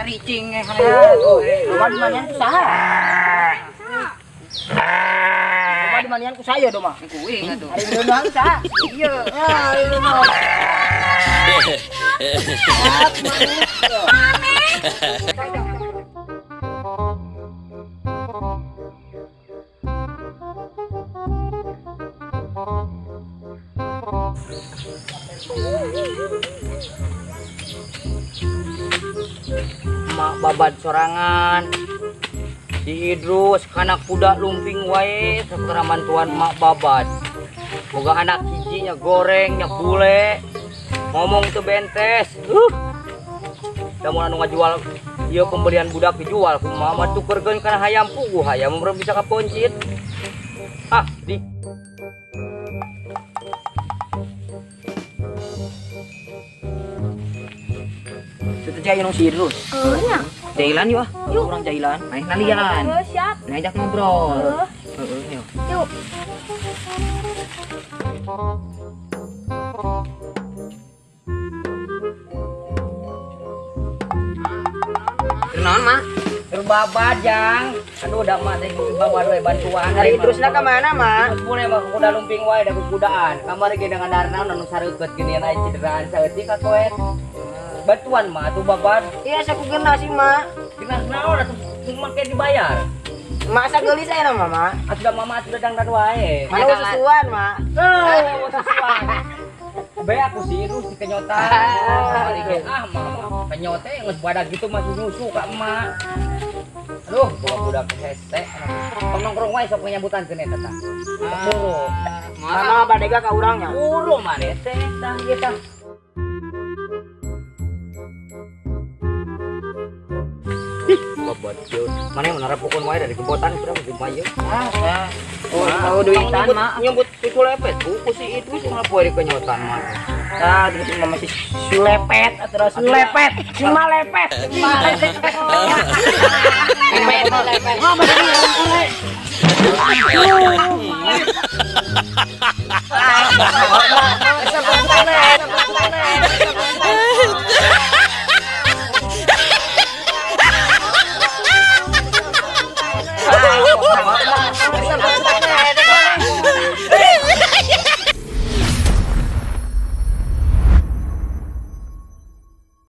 ricing eh. Coba dimanian ku saha? Coba dimanian ku saya dong mah. Kuing atuh. Ari beunang saha? Iya. Ari beunang. Mak babat sorangan si Idrus anak kuda lumping wae sakeramantuan mak babat boga anak hijinya gorengnya bule ngomong tuh bentes da mun anu ngajual ieu pembelian budak dijual kumaha mah tukerkeun kana hayam puguh hayam meureun bisa kaponcit di Sudah jaya nong si Idrus. Nya. Jailan yuk. Orang jailan. Main nalian. Siap. Ngajak ngobrol. Yuk. Yuk. Kenaon mah? Babat jang aduh da mah teh bawa we bantuan Hari Idrusna ka mana, Mak? boleh mah kuda lumping wae da kudaan kamari ge dengan darna anu sareukeut geuneun aya cederaan saeutik ka koet bantuan mah tuh babat Iya, saku geuna sih, Mak. genas naon atuh cuma ke dibayar Mak sageuli saya nama, Mak. asup mama asup dangdar wae Mana susuan, Mak? sesuai be aku sih terus dikenyotan mah kenyote geus badak gitu mah nyusu ka emak aduh budak hese nongkrong wae sok nyambutankeun eta tah buru Mama badega ka urangnya. buru mane teh tah ieu tah babat jeuh mana yang narapukun wae dari kebotan sudah di mayu Oh, tahu duitan, Mak. nyebut itu lepet buku si itu sih ngapoe di kenyotan mah Nah, terus mama si sulepet atau sulepet, cuma lepet.